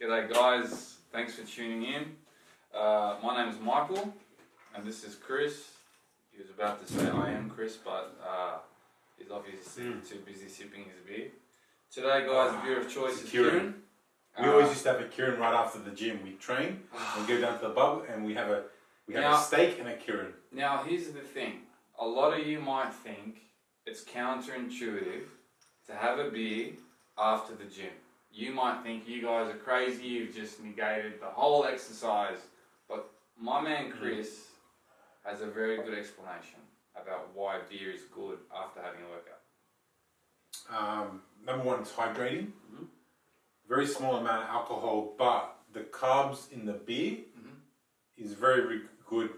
G'day guys, thanks for tuning in. My name is Michael and this is Chris. He was about to say I am Chris, but he's obviously too busy sipping his beer. Today guys, the beer of choice is Kieran. We always used to have a Kieran right after the gym. We train, we go down to the pub and we have a steak and a Kieran. Now here's the thing, a lot of you might think it's counterintuitive to have a beer after the gym. You might think you guys are crazy, you've just negated the whole exercise. But my man Chris has a very good explanation about why beer is good after having a workout. Number one, it's hydrating. Very small amount of alcohol, but the carbs in the beer is very good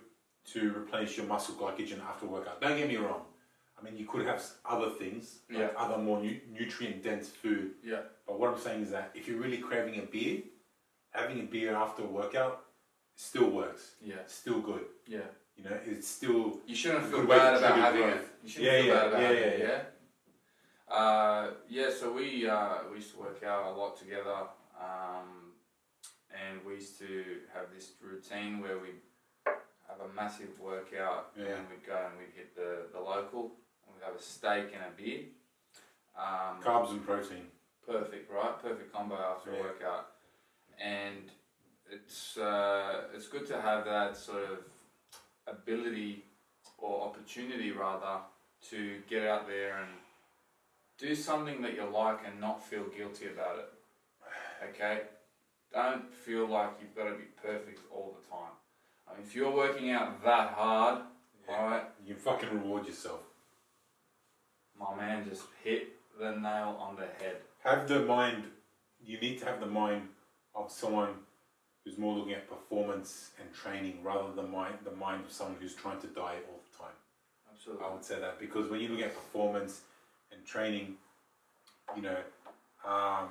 to replenish your muscle glycogen after workout. Don't get me wrong. I mean, you could have other things, like other more nutrient-dense food. Yeah. But what I'm saying is that if you're really craving a beer, having a beer after a workout still works. Yeah. It's still good. Yeah. You know, it's still. You shouldn't feel bad about having it. You shouldn't feel bad about having it. So we used to work out a lot together, and we used to have this routine where we have a massive workout, and we'd go and we'd hit the local, and we'd have a steak and a beer. Carbs and protein. Perfect, right? Perfect combo after a workout, and it's good to have that sort of ability or opportunity rather to get out there and do something that you like and not feel guilty about it. Okay? Don't feel like you've got to be perfect all the time. I mean, if you're working out that hard, alright? You fucking reward yourself. My man just hit the nail on the head. Have the mind, you need to have the mind of someone who's more looking at performance and training rather than the mind of someone who's trying to diet all the time. Absolutely. I would say that because when you look at performance and training, when I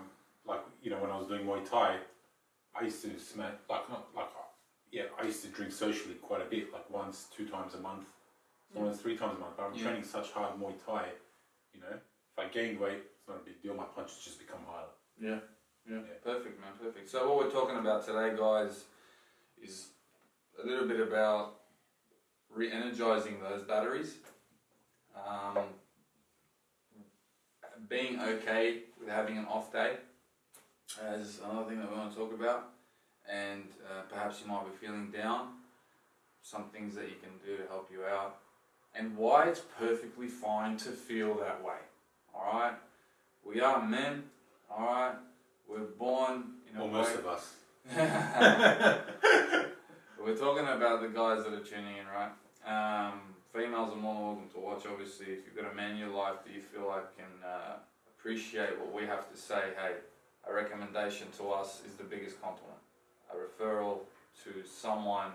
was doing Muay Thai, I used to I used to drink socially quite a bit, like once, 2 times a month, sometimes 3 times a month. But I'm training such hard Muay Thai, if I gain weight, it's not a big deal. My punches just become harder. Yeah. Perfect, man, perfect. So what we're talking about today, guys, is a little bit about re-energizing those batteries. Being okay with having an off day is another thing that we want to talk about. And perhaps you might be feeling down. Some things that you can do to help you out. And why it's perfectly fine to feel that way. Alright? We are men. Alright? We're born in a way. Most of us. We're talking about the guys that are tuning in, right? Females are more than welcome to watch, obviously. If you've got a man in your life that you feel like can appreciate what we have to say, hey, a recommendation to us is the biggest compliment. A referral to someone,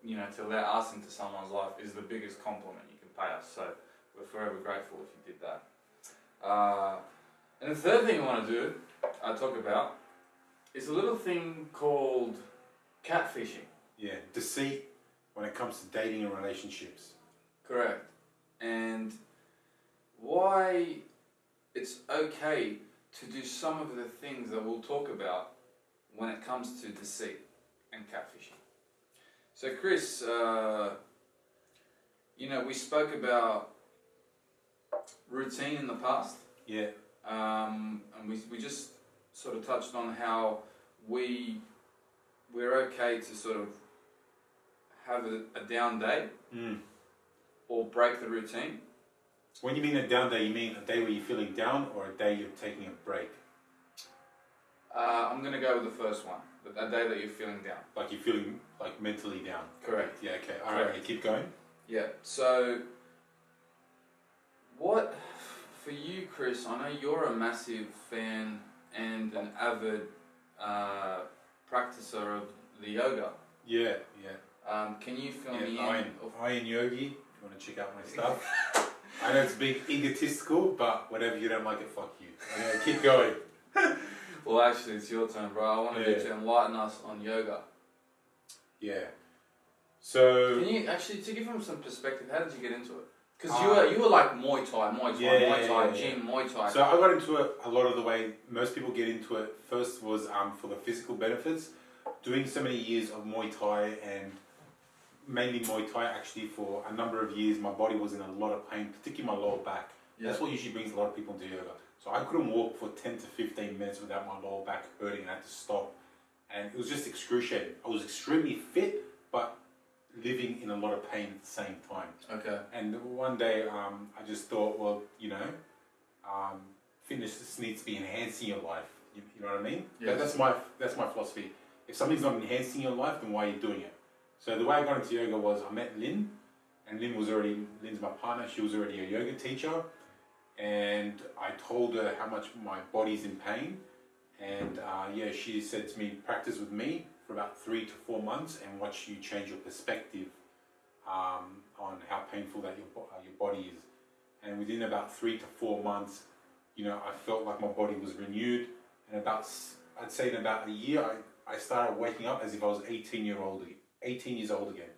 to let us into someone's life is the biggest compliment you can pay us. So we're forever grateful if you did that. And the third thing I talk about, is a little thing called catfishing. Yeah, deceit when it comes to dating and relationships. Correct. And why it's okay to do some of the things that we'll talk about when it comes to deceit and catfishing. So Chris, we spoke about routine in the past. Yeah. And we just sort of touched on how we're okay to sort of have a down day or break the routine. When you mean a down day, you mean a day where you're feeling down or a day you're taking a break? I'm going to go with the first one, a day that you're feeling down. Like you're feeling like mentally down? Correct. Yeah, okay. Alright, keep going. Yeah, so what, for you Chris, I know you're a massive fan and an avid practicer of the yoga. Yeah. Can you fill me in? Iron Yogi, if you want to check out my stuff. I know it's being egotistical, but whatever, you don't like it, fuck you. Okay, keep going. Well, actually, it's your turn, bro. I want to get you to enlighten us on yoga. Yeah. So... Can you, actually, to give them some perspective, how did you get into it? Because you were like Muay Thai, gym, Muay Thai. So I got into it a lot of the way most people get into it. First was for the physical benefits. Doing so many years of Muay Thai and mainly Muay Thai actually for a number of years, my body was in a lot of pain, particularly my lower back. Yeah. That's what usually brings a lot of people into yoga. So I couldn't walk for 10 to 15 minutes without my lower back hurting and I had to stop. And it was just excruciating. I was extremely fit, but living in a lot of pain at the same time. Okay. And one day I just thought, well, fitness just needs to be enhancing your life. You know what I mean? Yes. That's my philosophy. If something's not enhancing your life, then why are you doing it? So the way I got into yoga was I met Lynn, and Lynn's my partner. She was already a yoga teacher, and I told her how much my body's in pain, and she said to me, practice with me for about 3 to 4 months and watch you change your perspective on how painful that your body is. And within about 3 to 4 months, I felt like my body was renewed, and I'd say in about a year, I started waking up as if I was 18 years old again.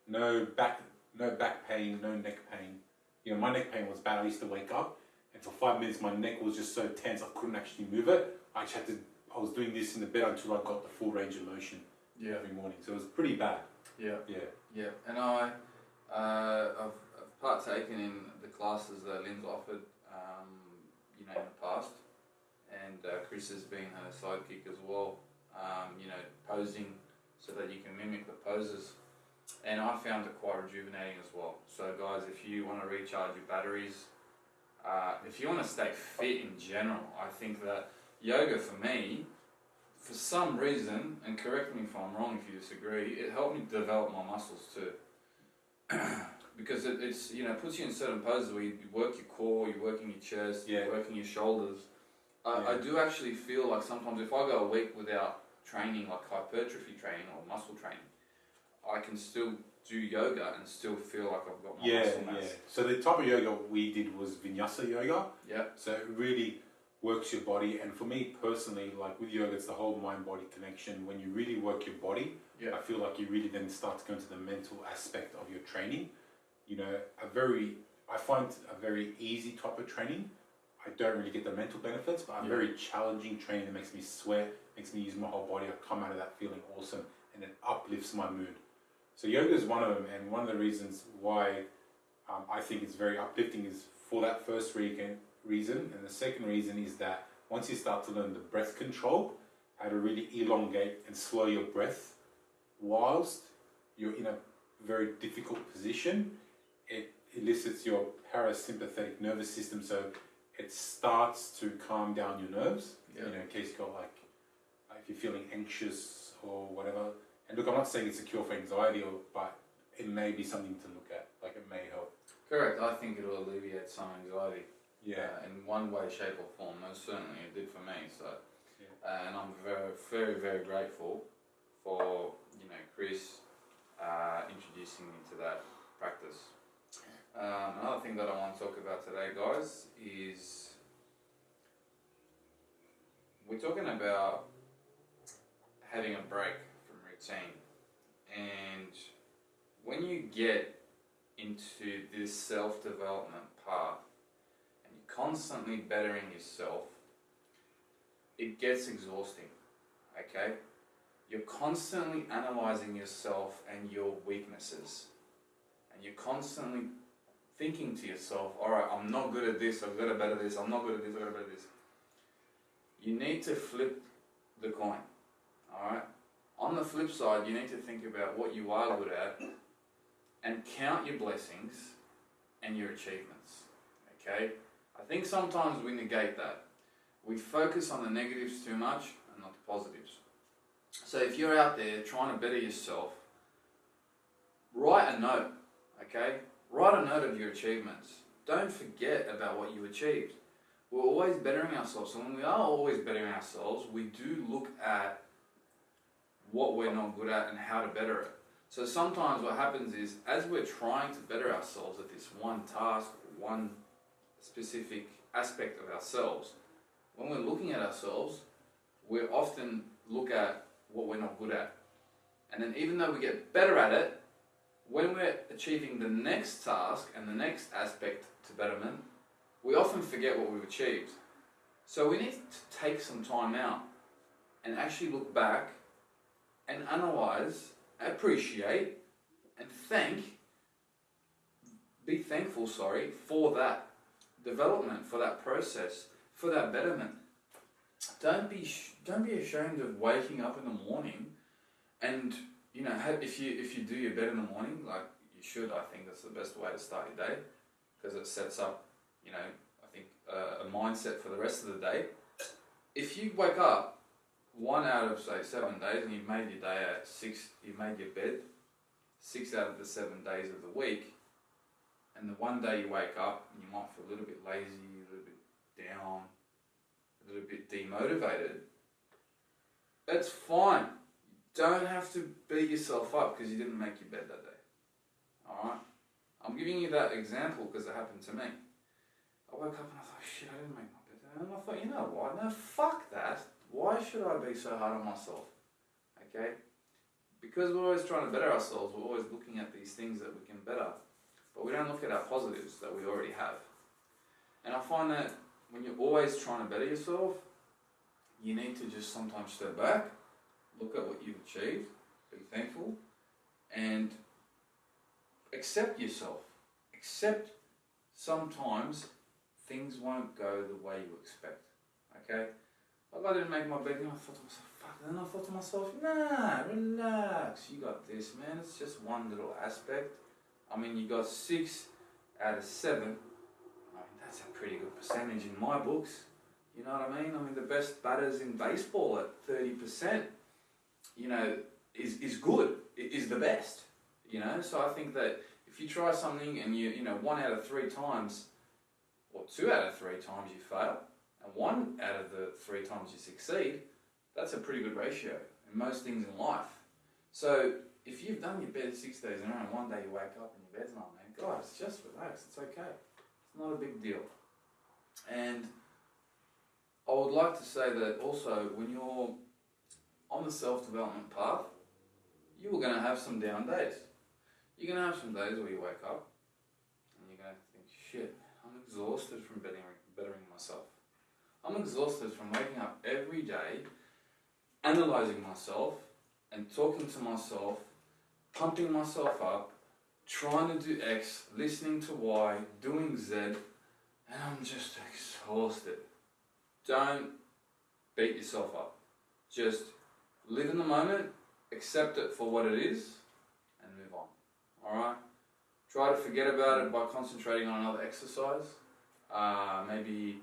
No back pain, no neck pain. My neck pain was bad. I used to wake up, and for 5 minutes, my neck was just so tense I couldn't actually move it. I was doing this in the bed until I got the full range of motion every morning. So it was pretty bad. Yeah. And I've partaken in the classes that Lynn's offered, in the past, and Chris has been her sidekick as well. Posing so that you can mimic the poses, and I found it quite rejuvenating as well. So guys, if you want to recharge your batteries, if you want to stay fit in general, I think that yoga for me, for some reason, and correct me if I'm wrong if you disagree, it helped me develop my muscles too. Because it's puts you in certain poses where you work your core, you're working your chest, you're working your shoulders. I do actually feel like sometimes if I go a week without training, like hypertrophy training or muscle training, I can still do yoga and still feel like I've got my muscle mass. So the type of yoga we did was vinyasa yoga. Yeah. So it really works your body, and for me personally, like with yoga, it's the whole mind-body connection. When you really work your body, I feel like you really then start to go into the mental aspect of your training. I find a very easy type of training. I don't really get the mental benefits, but a very challenging training that makes me sweat, makes me use my whole body. I come out of that feeling awesome, and it uplifts my mood. So yoga is one of them, and one of the reasons why I think it's very uplifting is for that first reason, and the second reason is that once you start to learn the breath control, how to really elongate and slow your breath whilst you're in a very difficult position, it elicits your parasympathetic nervous system, so it starts to calm down your nerves. In case you've got if you're feeling anxious or whatever. And look, I'm not saying it's a cure for anxiety, but it may be something to look at. Like it may help. Correct. I think it will alleviate some anxiety. In one way, shape, or form. Most certainly, it did for me. So, and I'm very, very, very grateful for Chris introducing me to that practice. Another thing that I want to talk about today, guys, is we're talking about having a break from routine. And when you get into this self-development path and you're constantly bettering yourself, it gets exhausting, okay? You're constantly analyzing yourself and your weaknesses. And you're constantly thinking to yourself, all right, I'm not good at this, I've got to better this, I'm not good at this, I've got to better this. You need to flip the coin, all right? On the flip side, you need to think about what you are good at and count your blessings and your achievements, okay? I think sometimes we negate that. We focus on the negatives too much and not the positives. So if you're out there trying to better yourself, write a note, okay? Write a note of your achievements. Don't forget about what you achieved. We're always bettering ourselves. So when we are always bettering ourselves, we do look at what we're not good at and how to better it. So sometimes what happens is, as we're trying to better ourselves at this one task, one specific aspect of ourselves, when we're looking at ourselves, we often look at what we're not good at. And then even though we get better at it, when we're achieving the next task and the next aspect to betterment, we often forget what we've achieved. So we need to take some time out and actually look back and analyze, appreciate, and be thankful, for that development, for that process, for that betterment. Don't be ashamed of waking up in the morning, and if you do your bed in the morning, like you should. I think that's the best way to start your day, because it sets up, I think a mindset for the rest of the day. If you wake up 1 out of say 7 days, and you've made your day at 6, you've made your bed 6 out of the 7 days of the week, and the one day you wake up and you might feel a little bit lazy, a little bit down, a little bit demotivated, it's fine. You don't have to beat yourself up because you didn't make your bed that day. Alright? I'm giving you that example because it happened to me. I woke up and I thought, shit, I didn't make my bed. And I thought, you know what? No, fuck that. Why should I be so hard on myself? Okay? Because we're always trying to better ourselves, we're always looking at these things that we can better. But we don't look at our positives that we already have. And I find that when you're always trying to better yourself, you need to just sometimes step back, look at what you've achieved, be thankful, and accept yourself. Accept sometimes things won't go the way you expect. Okay? Like I didn't make my bed, and I thought to myself, fuck, and then I thought to myself, nah, relax, you got this, man, it's just one little aspect. I mean, you got 6 out of 7. I mean, that's a pretty good percentage in my books. You know what I mean? I mean, the best batters in baseball at 30%, is good. It is the best, So I think that if you try something and 1 out of 3 times, or 2 out of 3 times you fail, and 1 out of the 3 times you succeed, that's a pretty good ratio in most things in life. So if you've done your bed 6 days in a row and one day you wake up and your bed's not made, guys, just relax, it's okay. It's not a big deal. And I would like to say that also when you're on the self-development path, you are going to have some down days. You're going to have some days where you wake up and you're going to think, shit, I'm exhausted from bettering myself. I'm exhausted from waking up every day, analysing myself and talking to myself, pumping myself up, trying to do X, listening to Y, doing Z, and I'm just exhausted. Don't beat yourself up. Just live in the moment, accept it for what it is, and move on. Alright? Try to forget about it by concentrating on another exercise. Maybe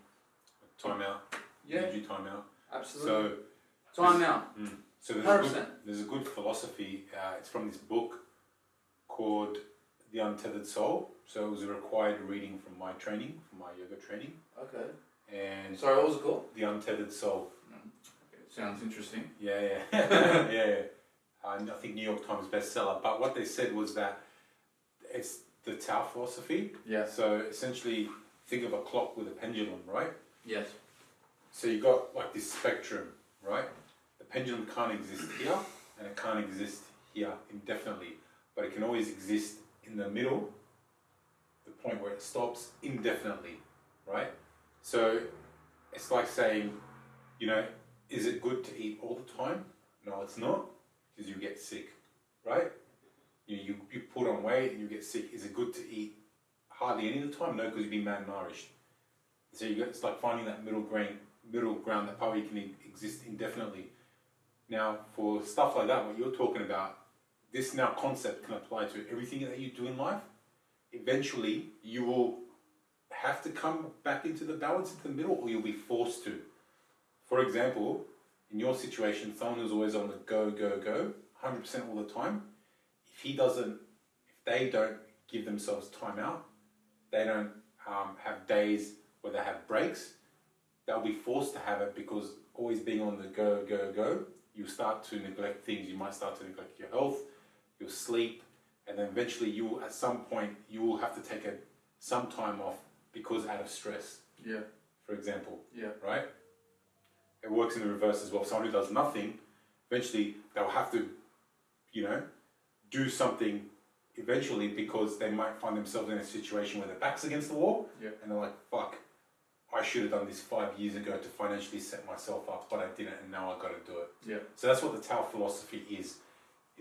time out. Yeah. Need you time out. Absolutely. So time out. So there's a good philosophy. It's from this book called The Untethered Soul. So it was a required reading from my training, from my yoga training. Okay. And sorry, what was it called? The Untethered Soul. Okay. Sounds interesting. Yeah. And I think New York Times bestseller. But what they said was that it's the Tao philosophy. Yeah. So essentially, think of a clock with a pendulum, right? Yes. So you got like this spectrum, right? The pendulum can't exist here and it can't exist here indefinitely, but it can always exist in the middle, the point where it stops indefinitely, right? So it's like saying, is it good to eat all the time? No, it's not, because you get sick, right? You put on weight and you get sick. Is it good to eat hardly any of the time? No, because you'll be malnourished. So it's like finding that middle ground that probably can exist indefinitely. Now, for stuff like that, what you're talking about, this now concept can apply to everything that you do in life. Eventually, you will have to come back into the balance in the middle, or you'll be forced to. For example, in your situation, someone who's always on the go, 100% all the time, if they don't give themselves time out, they don't have days where they have breaks, they'll be forced to have it, because always being on the go, you start to neglect things. You might start to neglect your health, your sleep, and then eventually at some point, you will have to take some time off because out of stress. Yeah. For example. Yeah. Right? It works in the reverse as well. Someone who does nothing, eventually they'll have to, do something eventually, because they might find themselves in a situation where their back's against the wall, and they're like, fuck, I should have done this 5 years ago to financially set myself up, but I didn't, and now I've got to do it. Yeah. So that's what the Tao philosophy is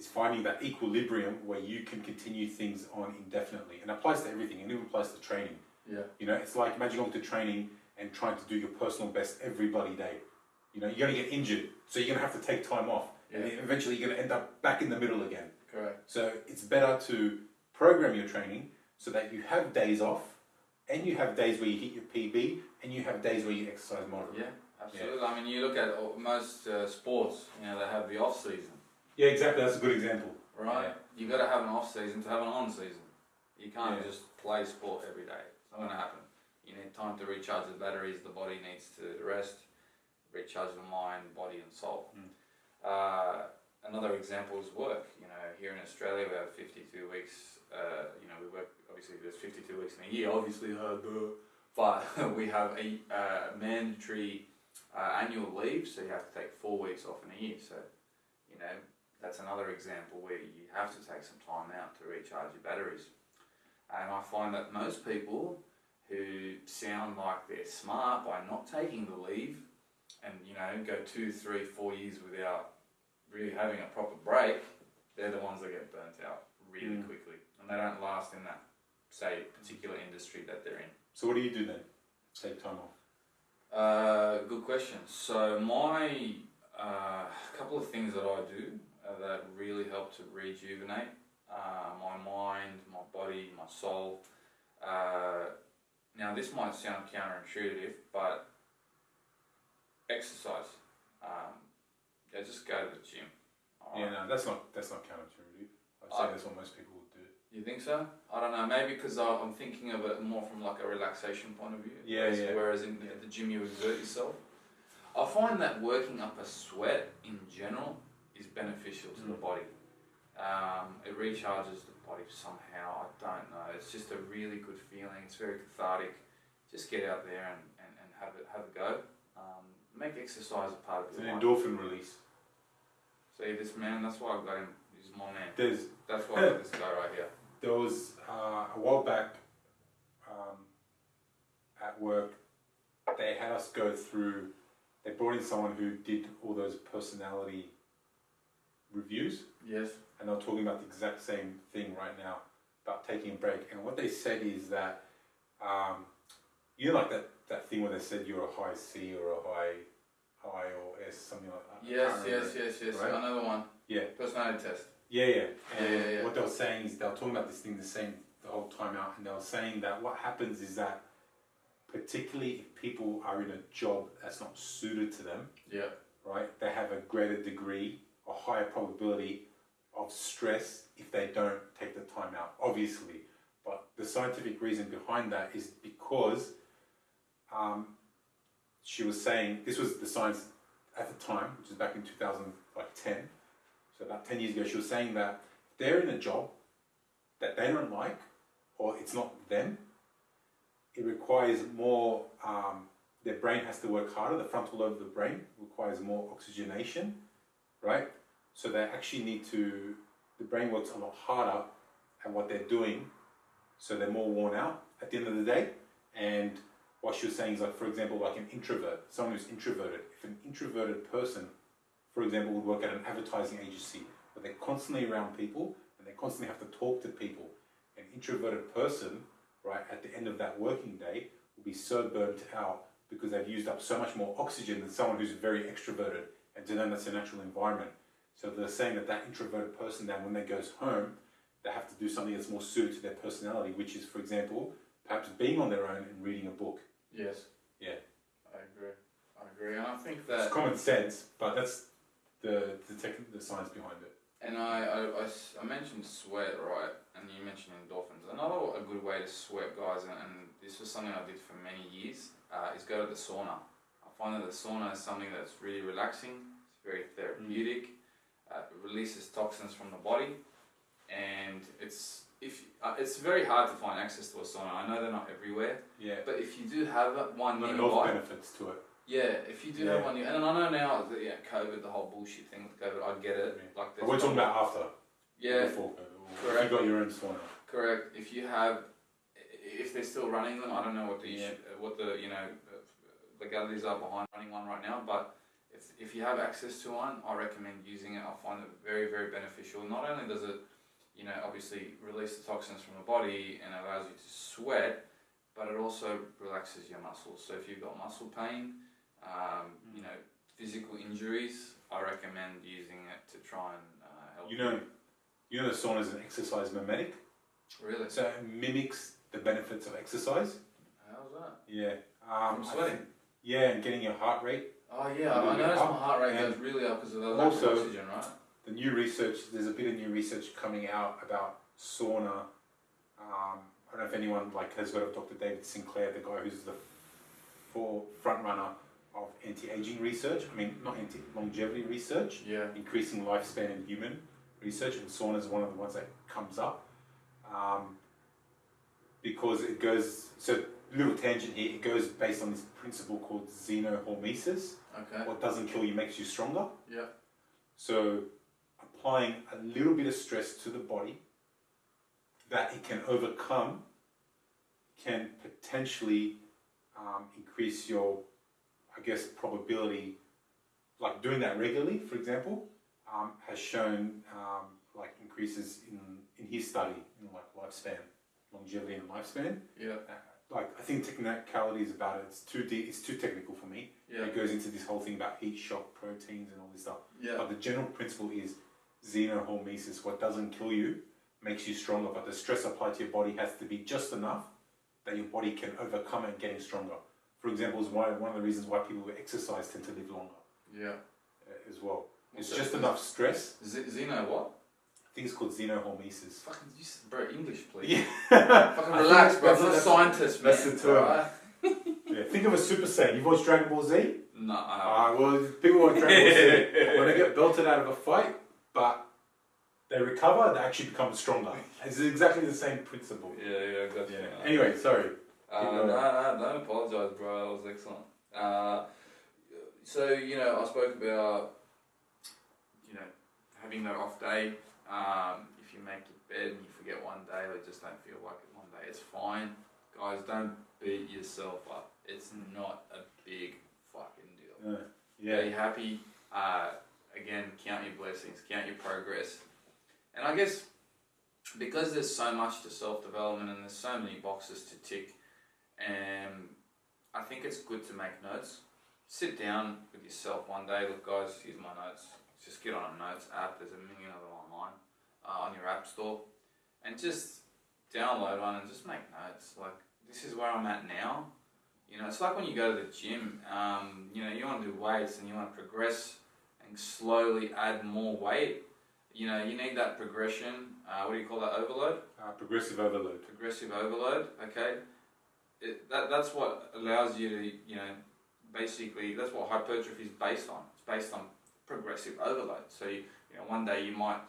finding that equilibrium where you can continue things on indefinitely. And it applies to everything, and it even applies to training. Yeah. You know, it's like imagine going to training and trying to do your personal best every bloody day. You know, you're going to get injured, so you're going to have to take time off. Yeah. And eventually you're going to end up back in the middle again. Correct. So it's better to program your training so that you have days off, and you have days where you hit your PB, and you have days where you exercise moderately. Yeah, absolutely. Yeah. I mean, you look at most sports, you know, they have the off season. Yeah, exactly. That's a good example. Right. Yeah. You got to have an off season to have an on season. You can't just play sport every day. It's not going to happen. You need time to recharge the batteries. The body needs to rest, recharge the mind, body, and soul. Another example is work. You know, here in Australia we have 52 weeks. You know, we work. Obviously, there's 52 weeks in a year. Obviously, but we have a mandatory annual leave, so you have to take 4 weeks off in a year. So, you know, that's another example where you have to take some time out to recharge your batteries. And I find that most people who sound like they're smart by not taking the leave and, you know, go 2, 3, 4 years without really having a proper break, they're the ones that get burnt out really quickly. And they don't last in that, say, particular industry that they're in. So what do you do then? Take time off? Good question. So my couple of things that I do that really help to rejuvenate my mind, my body, my soul. Now this might sound counterintuitive, but exercise. Just go to the gym. Yeah, no, that's not counterintuitive. I'd say that's what most people would do. You think so? I don't know. Maybe because I'm thinking of it more from like a relaxation point of view. Yeah. Whereas in the gym you exert yourself. I find that working up a sweat in general is beneficial to the body. It recharges the body somehow. I don't know. It's just a really good feeling. It's very cathartic. Just get out there and have a go. Make exercise a part of It's your an life. endorphin release. See this man? That's why I got him. He's my man. That's why I got this guy right here. There was a while back at work, they had us go through. They brought in someone who did all those personality reviews. Yes. And they were talking about the exact same thing right now about taking a break. And what they said is that, you know, like that thing where they said you're a high C or a high or S, something like that. Yes. Right? Another one. Yeah. Personality test. Yeah. And Yeah. what they were saying is they were talking about this thing the whole time out, and they were saying that what happens is that particularly if people are in a job that's not suited to them, right, they have a greater degree or higher probability of stress if they don't take the time out, obviously. But the scientific reason behind that is because she was saying, this was the science at the time, which is back in 2010, so about 10 years ago, she was saying that if they're in a job that they don't like, or it's not them, it requires more, their brain has to work harder, the frontal lobe of the brain requires more oxygenation, right? So they actually need to, the brain works a lot harder at what they're doing, so they're more worn out at the end of the day. And what she was saying is, like, for example, like an introvert, someone who's introverted. If an introverted person, for example, would work at an advertising agency where they're constantly around people and they constantly have to talk to people, an introverted person, right, at the end of that working day will be so burnt out because they've used up so much more oxygen than someone who's very extroverted, and to them that's their natural environment. So they're saying that introverted person, then when they goes home, they have to do something that's more suited to their personality, which is, for example, perhaps being on their own and reading a book. Yes. Yeah. I agree. And I think that... It's common sense, but that's the science behind it. And I mentioned sweat, right? And you mentioned endorphins. A good way to sweat, guys, and this was something I did for many years, is go to the sauna. I find that the sauna is something that's really relaxing. It's very therapeutic. It releases toxins from the body, and it's very hard to find access to a sauna. I know they're not everywhere. Yeah. But if you do have one no nearby, health benefits to it. Yeah, if you do have one, and I know now that COVID, the whole bullshit thing with COVID, I get it. But we're talking about after. Yeah, before COVID. Or correct. if you got your own sauna. Correct. If they're still running them, I don't know what the legalities are behind running one right now, but if you have access to one, I recommend using it. I find it very, very beneficial. Not only does it, obviously release the toxins from the body and allows you to sweat, but it also relaxes your muscles. So if you've got muscle pain, physical injuries, I recommend using it to try and help. You know the sauna is an exercise mimetic. Really? So it mimics the benefits of exercise. How's that? Yeah. From sweating? And getting your heart rate. Oh yeah, I noticed my heart rate goes really up because of the lack of oxygen, right? The new research, there's a bit of new research coming out about sauna. I don't know if anyone has heard of Dr. David Sinclair, the guy who's the front runner of anti-aging research. I mean, not longevity research. Yeah. Increasing lifespan in human research, and sauna is one of the ones that comes up. Because it goes, so little tangent here, it goes based on this principle called xenohormesis. Okay. What doesn't kill you makes you stronger. Yeah. So applying a little bit of stress to the body that it can overcome can potentially increase your, probability. Like doing that regularly, for example, has shown increases in his study in lifespan, longevity and lifespan. Yeah. I think technicalities about it, it's too deep, it's too technical for me. Yeah. It goes into this whole thing about heat shock proteins and all this stuff. Yeah. But the general principle is xenohormesis. What doesn't kill you makes you stronger, but the stress applied to your body has to be just enough that your body can overcome it, getting stronger. For example, is one of the reasons why people who exercise tend to live longer. Yeah. As well. It's just enough stress. Xeno what? I think it's called xenohormesis. Fucking, bro, English, please. Yeah. Fucking relax, bro. I'm not a scientist, man. That's the term. Right? Yeah. Think of a Super Saiyan. You've watched Dragon Ball Z? No. Well, people watch Dragon Ball Z when they get belted out of a fight, but they recover, they actually become stronger. It's exactly the same principle. Yeah, gotcha. Yeah. Anyway, sorry. No, don't apologise, bro. That was excellent. So, I spoke about, having that off day. If you make your bed and you forget one day or just don't feel like it one day, it's fine. Guys, don't beat yourself up. It's not a big fucking deal. Be happy. Again, count your blessings, count your progress. And I guess because there's so much to self-development and there's so many boxes to tick, and I think it's good to make notes. Sit down with yourself one day. Look, guys, here's my notes. Just get on a notes app. There's a million of them online on your app store, and just download one and just make notes. Like, this is where I'm at now. It's like when you go to the gym. You want to do weights and you want to progress and slowly add more weight. You need that progression. What do you call that? Overload? Progressive overload. Progressive overload. Okay. That's what allows you to, basically, that's what hypertrophy is based on. It's based on progressive overload. So, one day you might,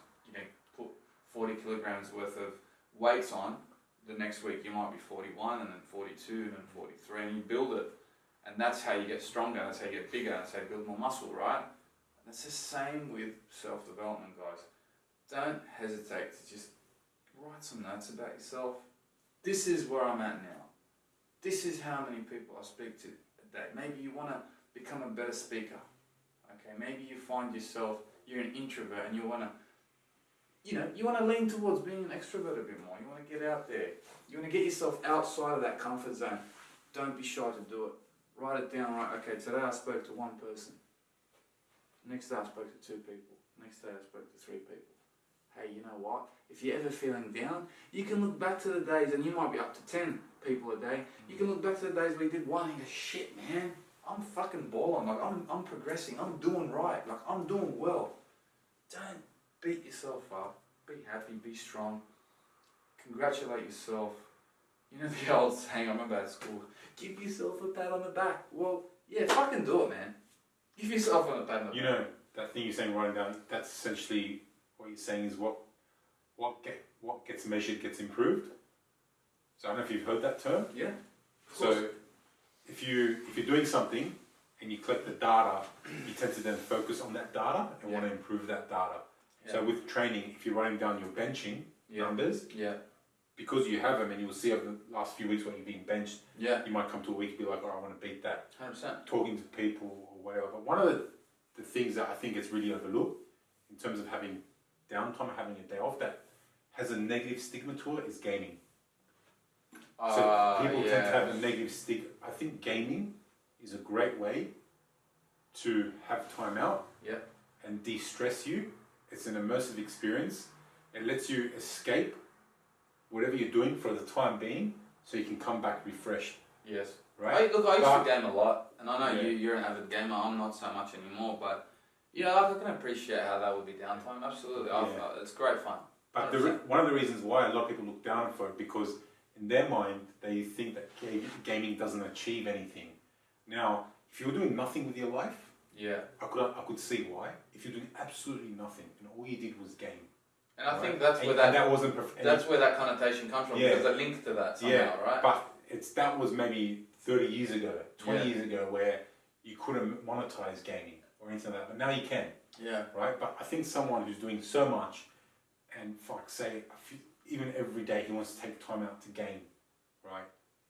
put 40 kilograms worth of weights on. The next week you might be 41 and then 42 and then 43, and you build it. And that's how you get stronger, that's how you get bigger, that's how you build more muscle, right? And it's the same with self-development, guys. Don't hesitate to just write some notes about yourself. This is where I'm at now. This is how many people I speak to a day. Maybe you want to become a better speaker. Okay, maybe you find yourself, you're an introvert and you want to, you want to lean towards being an extrovert a bit more. You want to get out there. You want to get yourself outside of that comfort zone. Don't be shy to do it. Write it down, right? Okay, today I spoke to one person. Next day I spoke to 2 people. Next day I spoke to 3 people. Hey, you know what? If you're ever feeling down, you can look back to the days, and you might be up to 10 people a day. You can look back to the days where you did one and go, shit, man, I'm fucking balling. Like, I'm progressing. I'm doing right. Like, I'm doing well. Don't beat yourself up. Be happy. Be strong. Congratulate yourself. The old saying, I remember at school, give yourself a pat on the back. Well, yeah, fucking do it, man. Give yourself a pat on the back. That thing you're saying right now, that's essentially what you're saying is what gets measured gets improved. So I don't know if you've heard that term. Yeah. So if you're doing something and you collect the data, you tend to then focus on that data and want to improve that data. So with training, if you're writing down your benching numbers, because you have them and you'll see over the last few weeks when you've been benched, you might come to a week and be like, oh, I want to beat that. 100%. Talking to people or whatever. But one of the things that I think is really overlooked in terms of having downtime, having a day off that has a negative stigma to it is gaming. So people tend to have a negative stigma. I think gaming is a great way to have time out and de-stress you. It's an immersive experience. It lets you escape whatever you're doing for the time being, so you can come back refreshed. Yes. Right? I used to game a lot, and I know you're an avid gamer. I'm not so much anymore, but I can appreciate how that would be downtime. Absolutely, it's great fun. But one of the reasons why a lot of people look down for it, because in their mind they think that gaming doesn't achieve anything. Now, if you're doing nothing with your life, I could see why. If you're doing absolutely nothing and all you did was game. And I think that's where that's where that connotation comes from, because they link to that somehow, right? But that was maybe 30 years ago, 20 years ago, where you couldn't monetize gaming or anything like that, but now you can. Yeah. Right? But I think someone who's doing so much, and say, even every day he wants to take time out to game, right?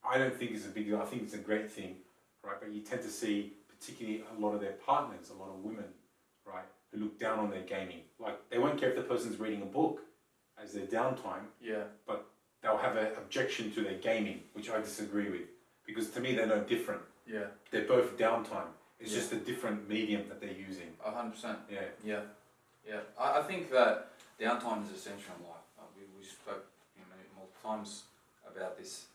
I don't think it's a big deal. I think it's a great thing, right? But you tend to see, particularly a lot of their partners, a lot of women, right, who look down on their gaming. Like, they won't care if the person's reading a book as their downtime, but they'll have an objection to their gaming, which I disagree with. Because to me, they're no different. Yeah. They're both downtime. It's just a different medium that they're using. 100%. Yeah. I think that downtime is essential in life. We spoke multiple times about this.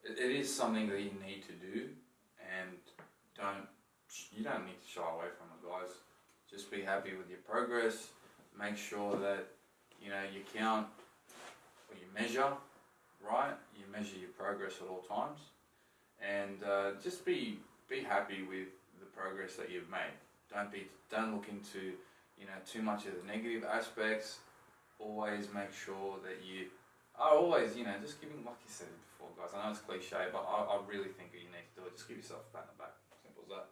It is something that you need to do, and you don't need to shy away from it, guys. Just be happy with your progress. Make sure that you count or you measure, right? You measure your progress at all times, and just be happy with the progress that you've made. Don't look into too much of the negative aspects. Always make sure that you are always just giving, like you said before, guys. I know it's cliche, but I really think that you need to do it. Just give yourself a pat on the back. Simple as that.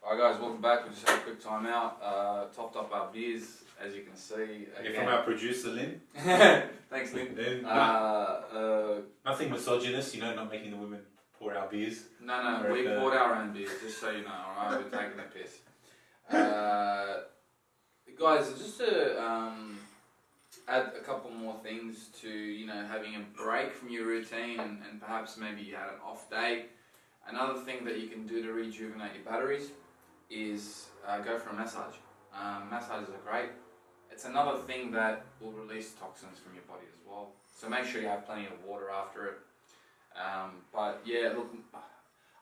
Alright guys, welcome back. We just had a quick time out. Topped up our beers, as you can see. From our producer, Lynn. Thanks, Lynn. Nothing misogynist, not making the women pour our beers. No, we poured our own beers, just so you know, alright? We're taking a piss. Guys, just to add a couple more things to, having a break from your routine and perhaps maybe you had an off day. Another thing that you can do to rejuvenate your batteries is go for a massage. Massages are great. It's another thing that will release toxins from your body as well. So make sure you have plenty of water after it. But yeah, look,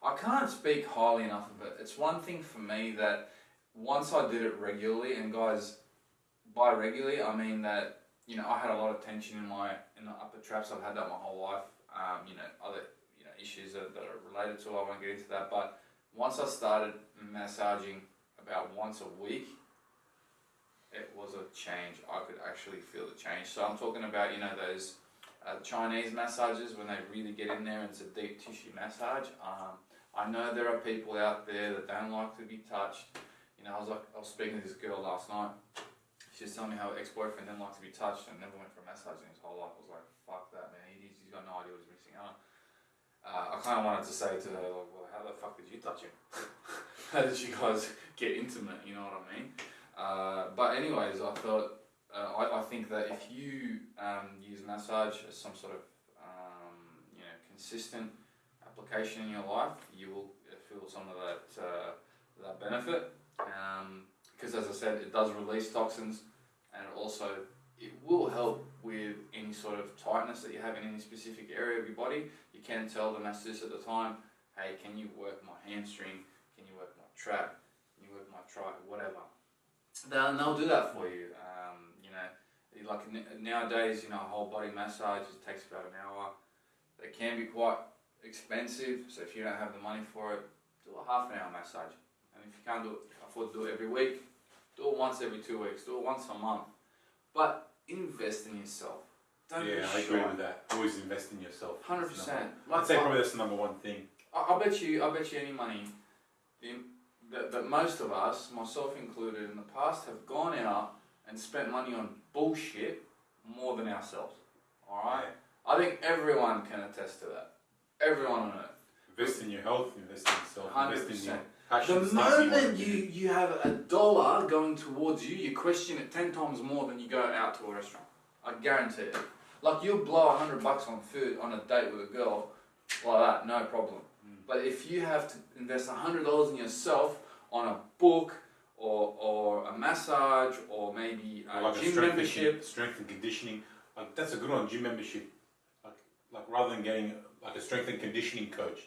I can't speak highly enough of it. It's one thing for me that once I did it regularly, and guys, by regularly I mean that I had a lot of tension in the upper traps. I've had that my whole life. Other issues that are related to it. I won't get into that. But once I started massaging about once a week, it was a change. I could actually feel the change. So I'm talking about those Chinese massages when they really get in there and it's a deep tissue massage. I know there are people out there that don't like to be touched. I was speaking to this girl last night. She was telling me how her ex-boyfriend didn't like to be touched and never went for a massage in his whole life. I was like, fuck that, man. He's got no idea what he's missing out on. I kind of wanted to say to her, like, well, how the fuck did you touch him? How did you guys get intimate? You know what I mean? But anyways, I thought, I think that if you use massage as some sort of consistent application in your life, you will feel some of that benefit. Because as I said, it does release toxins, and it will help with any sort of tightness that you have in any specific area of your body. You can tell the masseuse at the time, hey, can you work my hamstring? Can you work my trap? Can you work my tri? Whatever. They'll do that for you. Like nowadays, a whole body massage takes about an hour. They can be quite expensive, so if you don't have the money for it, do a half an hour massage. And if you can't afford to do it every week, do it once every 2 weeks, do it once a month. But invest in yourself. Don't be shy. I agree with that. Always invest in yourself. 100%. I'd say probably that's the number one thing. I bet you any money, the that most of us, myself included, in the past have gone out and spent money on bullshit more than ourselves. Alright? I think everyone can attest to that. Everyone on earth. Invest in your health, invest in yourself, 100%. invest in your The passion. moment you have $1 going towards you, you question it 10 times more than you go out to a restaurant. I guarantee it. Like, you'll blow $100 on food on a date with a girl like that, no problem. But if you have to invest $100 in yourself on a book or a massage or maybe a like gym membership, strength and conditioning, like that's a good one. Gym membership, like rather than getting like a strength and conditioning coach,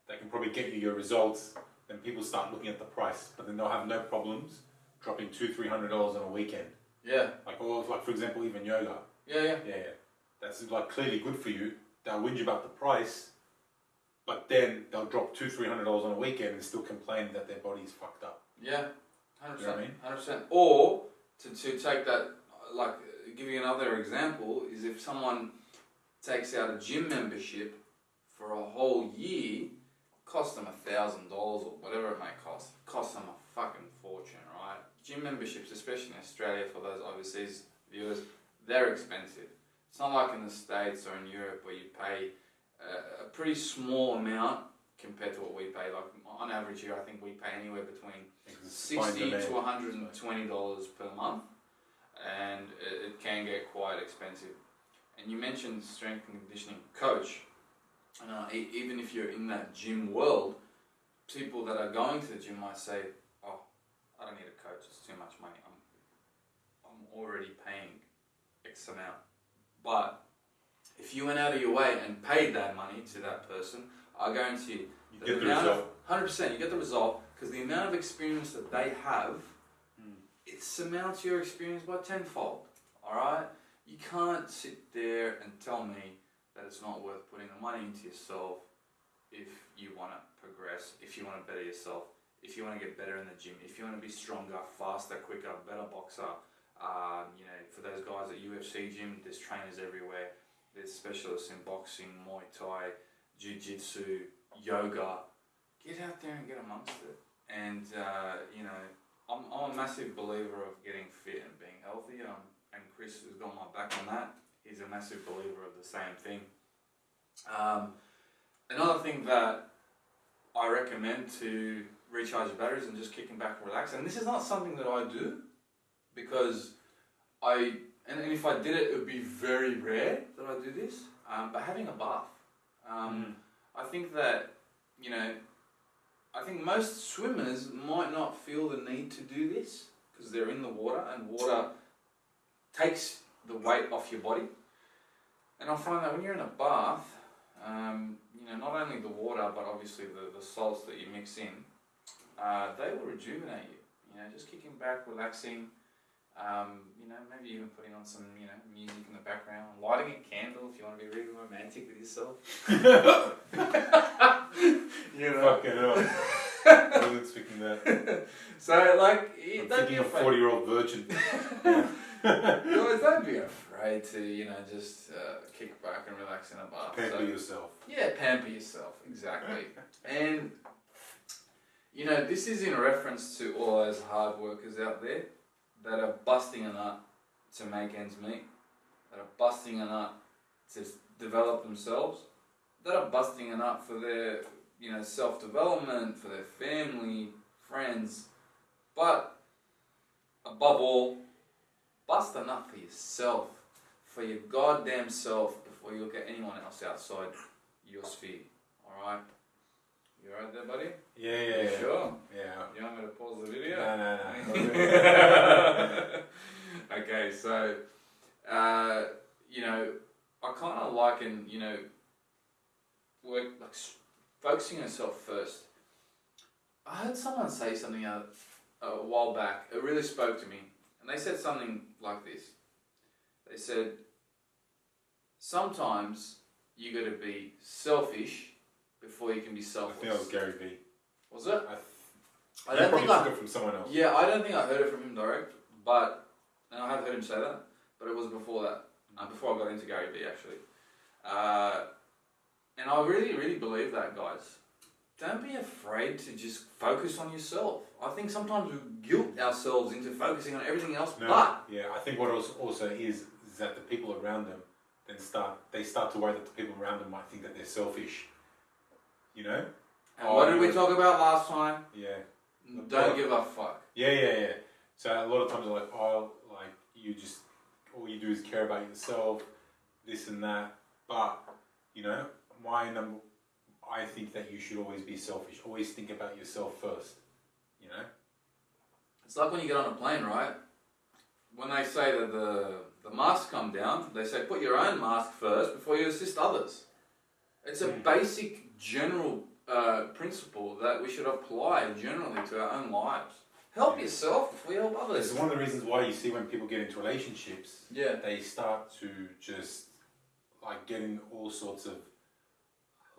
they can probably get you your results. Then people start looking at the price, but then they'll have no problems dropping $200-300 on a weekend. Yeah. Like for example, even yoga. Yeah. That's like clearly good for you. They'll whinge about the price, but then they'll drop $200-300 on a weekend and still complain that their body's fucked up. Yeah, 100%. You know what I mean? 100%. Or to take that, like, give you another example, is if someone takes out a gym membership for a whole year, costs them $1,000 or whatever it may cost them a fucking fortune, right? Gym memberships, especially in Australia, for those overseas viewers, they're expensive. It's not like in the States or in Europe where you pay a pretty small amount compared to what we pay. Like on average here, I think we pay anywhere between $60 to $120 per month, and it can get quite expensive. And you mentioned strength and conditioning coach. Even if you're in that gym world, people that are going to the gym might say, "Oh, I don't need a coach. It's too much money. I'm already paying X amount." But if you went out of your way and paid that money to that person, I guarantee you, you get the result. 100%, you get the result, because the amount of experience that they have, it surmounts your experience by tenfold. Alright? You can't sit there and tell me that it's not worth putting the money into yourself if you want to progress, if you want to better yourself, if you want to get better in the gym, if you want to be stronger, faster, quicker, better boxer. For those guys at UFC gym, there's trainers everywhere. There's specialists in boxing, Muay Thai, Jiu-Jitsu, yoga. Get out there and get amongst it. And, I'm a massive believer of getting fit and being healthy. And Chris has got my back on that. He's a massive believer of the same thing. Another thing that I recommend to recharge your batteries and just kicking back and relax, and this is not something that I do, because and if I did it, it would be very rare that I do this, but having a bath. I think that, I think most swimmers might not feel the need to do this because they're in the water, and water takes the weight off your body. And I find that when you're in a bath, not only the water, but obviously the salts that you mix in, they will rejuvenate you. Just kicking back, relaxing. Maybe even putting on some, music in the background, lighting a candle if you want to be really romantic with yourself. Fucking hell. I wasn't speaking that. So, I'm don't be thinking a afraid. 40-year-old virgin. Guys, don't be afraid to, just kick back and relax in a bath. Pamper yourself. Yeah, pamper yourself, exactly. And, this is in reference to all those hard workers out there that are busting a nut to make ends meet, that are busting a nut to develop themselves, that are busting a nut for their, self-development, for their family, friends, but above all, bust a nut for yourself, for your goddamn self, before you look at anyone else outside your sphere. Alright? You alright there, buddy? Yeah. You sure? Yeah. You want me to pause the video? No. Okay, so, I kind of liken, work, focusing on yourself first. I heard someone say something a while back. It really spoke to me. And they said something like this. They said, sometimes you got to be selfish before you can be selfless. I think that was Gary V. Was it? I don't think I took it from someone else. Yeah, I don't think I heard it from him direct, and I have heard him say that, but it was before that, before I got into Gary V actually. And I really, really believe that, guys. don't be afraid to just focus on yourself. I think sometimes we guilt ourselves into focusing on everything else, but... Yeah, I think what also is that the people around them then start to worry that the people around them might think that they're selfish. You know? And what did we talk about last time? Yeah. Don't give a fuck. Yeah. So a lot of times they're like, oh, like you just, all you do is care about yourself, this and that. But, you know, I think that you should always be selfish. Always think about yourself first, you know? It's like when you get on a plane, right? When they say that the masks come down, they say put your own mask first before you assist others. It's a basic general principle that we should apply generally to our own lives. Help yourself before you help others. It's one of the reasons why you see when people get into relationships, they start to just like get in all sorts of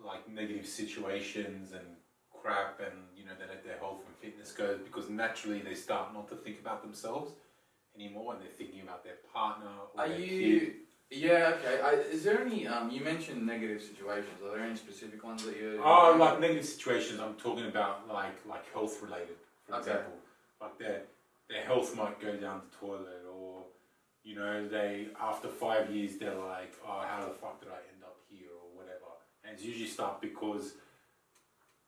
like negative situations and crap, and you know, they let their health and fitness go because naturally they start not to think about themselves anymore and they're thinking about their partner or their kid. Yeah, okay. Is there any, you mentioned negative situations, are there any specific ones that you... Oh, like negative situations, I'm talking about like health related, for example. Like their health might go down the toilet, or, you know, they, after 5 years, they're like, oh, how the fuck did I end up here, or whatever. And it's usually stuff because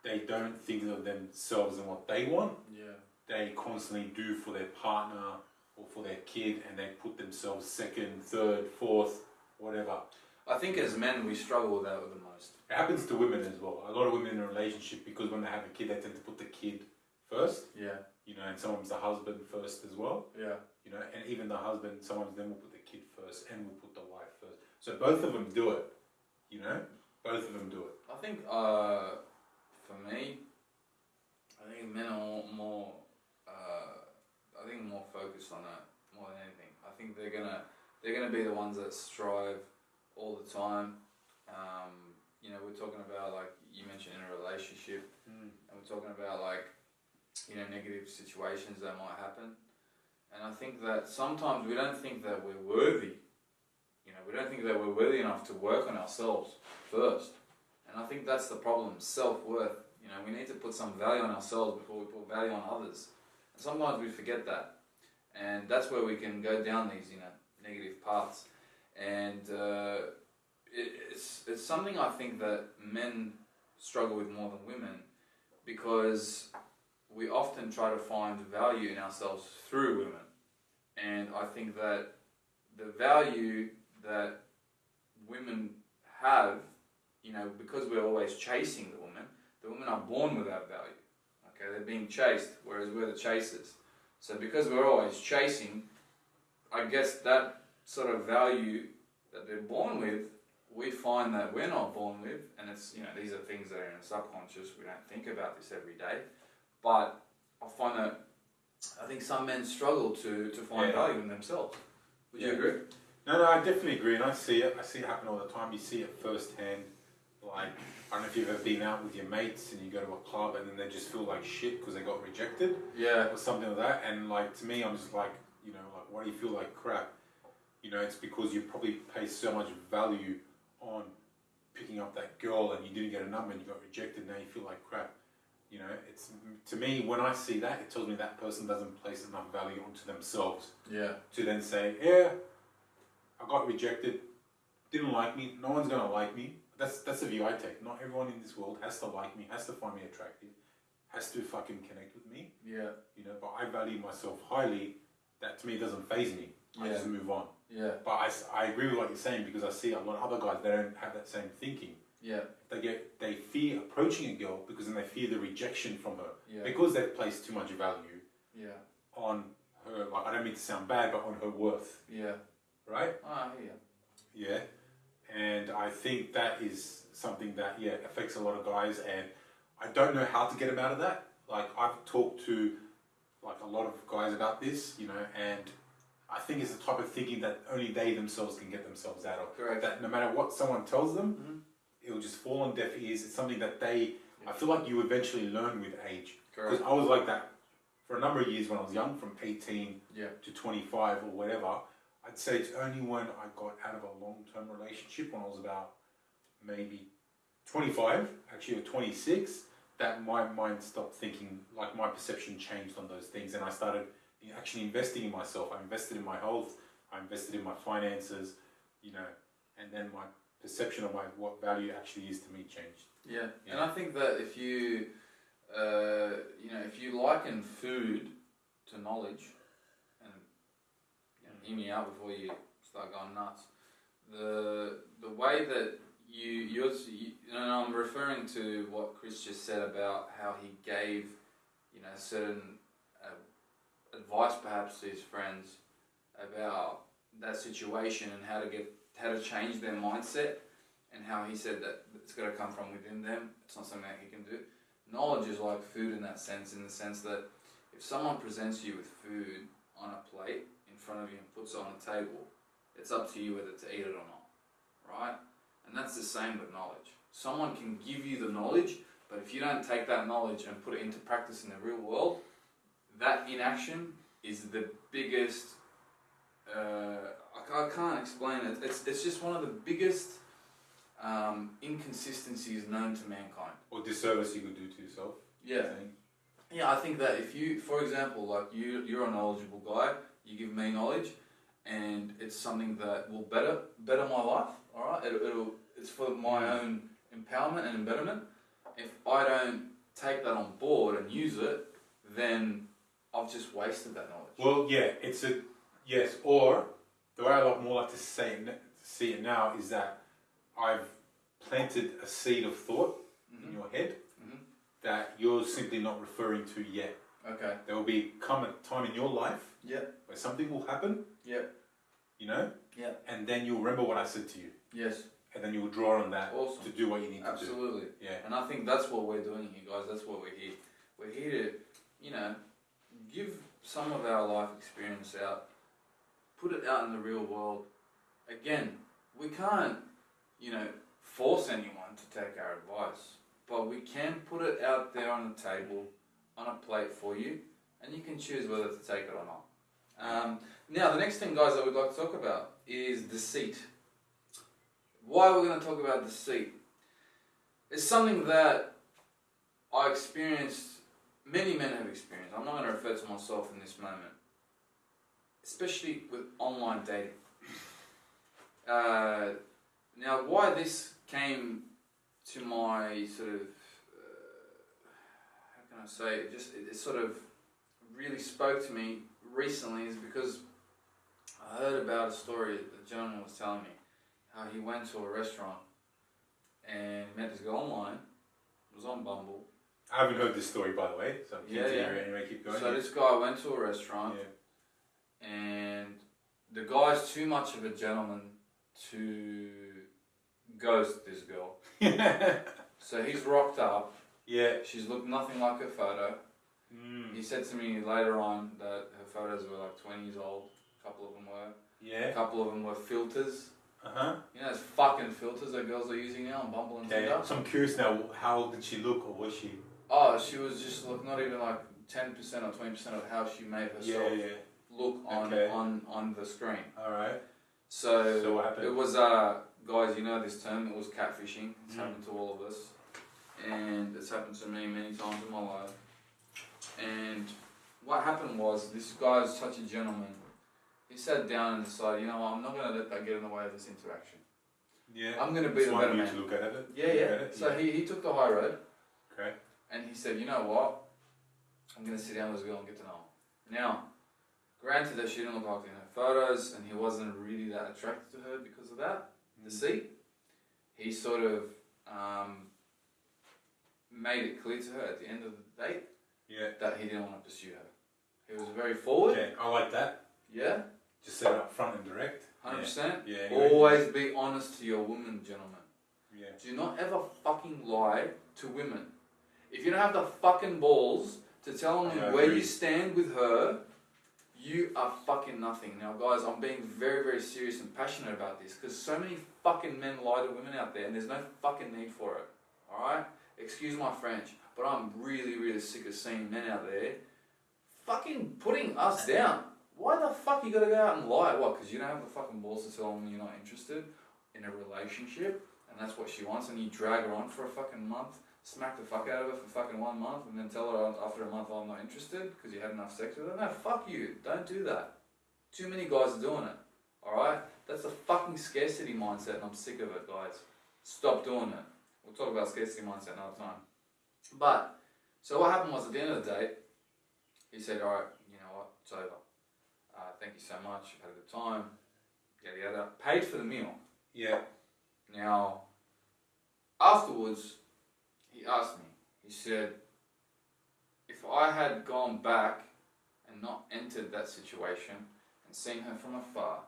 they don't think of themselves and what they want. Yeah. They constantly do for their partner or for their kid, and they put themselves second, third, fourth, whatever. I think as men we struggle with that the most. It happens to women as well. A lot of women in a relationship, because when they have a kid, they tend to put the kid first. Yeah. You know, and sometimes the husband first as well. Yeah. You know, and even the husband, sometimes then will put the kid first and will put the wife first. So both of them do it. You know, both of them do it. I think for me, I think men are more more focused on that more than anything. I think they're gonna be the ones that strive all the time. You know, we're talking about, like you mentioned, in a relationship, and we're talking about, like, you know, negative situations that might happen. And I think that sometimes we don't think that we're worthy. You know, we don't think that we're worthy enough to work on ourselves first. And I think that's the problem, self-worth. You know, we need to put some value on ourselves before we put value on others. And sometimes we forget that. And that's where we can go down these, you know, negative paths. And it's something I think that men struggle with more than women, because we often try to find value in ourselves through women. And I think that the value that women have, you know, because we're always chasing the women are born without value. Okay, they're being chased, whereas we're the chasers. So because we're always chasing, I guess that sort of value that they're born with, we find that we're not born with, and it's, you know, these are things that are in the subconscious. We don't think about this every day, but I find that I think some men struggle to find value in themselves. Would you agree? No, I definitely agree, and I see it happen all the time. You see it firsthand. Like, I don't know if you've ever been out with your mates and you go to a club and then they just feel like shit because they got rejected, or something like that. And like, to me, I'm just like, you know, like, why do you feel like crap? You know, it's because you probably place so much value on picking up that girl and you didn't get a number and you got rejected. Now you feel like crap. You know, it's, to me, when I see that, it tells me that person doesn't place enough value onto themselves. Yeah. To then say, yeah, I got rejected, didn't like me, no one's gonna like me. That's the view I take. Not everyone in this world has to like me, has to find me attractive, has to fucking connect with me. Yeah. You know, but I value myself highly. That to me doesn't faze me. I just move on. Yeah. But I agree with what you're saying, because I see a lot of other guys, they don't have that same thinking. Yeah. They fear approaching a girl because then they fear the rejection from her. Yeah. Because they've placed too much value on her, like, I don't mean to sound bad, but on her worth. Yeah. Right? I hear you. Yeah. And I think that is something that, affects a lot of guys, and I don't know how to get them out of that. Like, I've talked to, like, a lot of guys about this, you know, and I think it's the type of thinking that only they themselves can get themselves out of. Correct. That no matter what someone tells them, it'll just fall on deaf ears. It's something that I feel like you eventually learn with age. Correct. Because I was like that for a number of years when I was young, from 18 to 25 or whatever. I'd say it's only when I got out of a long-term relationship, when I was about maybe 25, actually, or 26, that my mind stopped thinking, like my perception changed on those things, and I started actually investing in myself. I invested in my health, I invested in my finances, you know, and then my perception of what value actually is to me changed. Yeah, and I think that if you, if you liken food to knowledge, and hear me out before you start going nuts, the way that I'm referring to what Chris just said about how he gave, certain advice perhaps to his friends about that situation and how to change their mindset, and how he said that it's got to come from within them. It's not something that he can do. Knowledge is like food in that sense, in the sense that if someone presents you with food on a plate in front of you and puts it on a table, it's up to you whether to eat it or not, right? And that's the same with knowledge. Someone can give you the knowledge, but if you don't take that knowledge and put it into practice in the real world, that inaction is the biggest, I can't explain it. It's just one of the biggest inconsistencies known to mankind. Or disservice you could do to yourself. Yeah. Yeah, I think that if you, for example, like you're a knowledgeable guy, you give me knowledge, and it's something that will better my life. All right, it's for my own empowerment and betterment. If I don't take that on board and use it, then I've just wasted that knowledge. Well, yeah, yes. Or the way I more like to see it now is that I've planted a seed of thought in your head that you're simply not referring to yet. Okay. There will come a time in your life where something will happen. Yeah. And then you'll remember what I said to you. Yes. And then you'll draw on that to do what you need to do. Absolutely. Yeah. And I think that's what we're doing here, guys. That's what we're here. We're here to, give some of our life experience out, put it out in the real world. Again, we can't, force anyone to take our advice, but we can put it out there on the table, on a plate for you, and you can choose whether to take it or not. Now, the next thing, guys, that we'd like to talk about is deceit. Why we're going to talk about deceit? It's something that I experienced, many men have experienced. I'm not going to refer to myself in this moment, especially with online dating. Now, why this came to my sort of, how can I say, it sort of really spoke to me recently is because I heard about a story the gentleman was telling me, how he went to a restaurant and met this girl online. It was on Bumble. I haven't heard this story, by the way, so anyway, keep going. So this guy went to a restaurant and the guy's too much of a gentleman to ghost this girl. So he's rocked up. Yeah. She's looked nothing like her photo. He said to me later on that her photos were like 20 years old. A couple of them were. Yeah. A couple of them were filters. Those fucking filters that girls are using now on Bumble and Tinder. So I'm curious now, how did she look, or was she? Oh, she was just not even like 10% or 20% of how she made herself look on the screen. Alright. So what happened? It was, guys, you know this term, it was catfishing. It's happened to all of us. And it's happened to me many times in my life. And what happened was, this guy's such a gentleman. He sat down and decided, I'm not going to let that get in the way of this interaction. Yeah. I'm going to be the better man. To look at it. Yeah. So he took the high road. Okay. And he said, you know what? I'm going to sit down with this girl and get to know her. Now, granted that she didn't look like in her photos, and he wasn't really that attracted to her because of that deceit. He sort of made it clear to her at the end of the date that he didn't want to pursue her. He was very forward. Okay, I like that. Yeah. Just say it up front and direct. 100%. Yeah. Always be honest to your women, gentlemen. Yeah. Do not ever fucking lie to women. If you don't have the fucking balls to tell them where you stand with her, you are fucking nothing. Now, guys, I'm being very, very serious and passionate about this because so many fucking men lie to women out there and there's no fucking need for it. Alright? Excuse my French, but I'm really, really sick of seeing men out there fucking putting us down. Why the fuck you gotta go out and lie? What, because you don't have the fucking balls to tell them you're not interested in a relationship and that's what she wants and you drag her on for a fucking month smack the fuck out of her for fucking 1 month and then tell her after a month, oh, I'm not interested because you had enough sex with her? No, fuck you. Don't do that. Too many guys are doing it. Alright? That's a fucking scarcity mindset and I'm sick of it, guys. Stop doing it. We'll talk about scarcity mindset another time. But, so what happened was at the end of the day, he said, alright, you know what, it's over. Thank you so much, had a good time, yada yada. Paid for the meal. Yeah. Now, afterwards, he asked me, he said, if I had gone back and not entered that situation and seen her from afar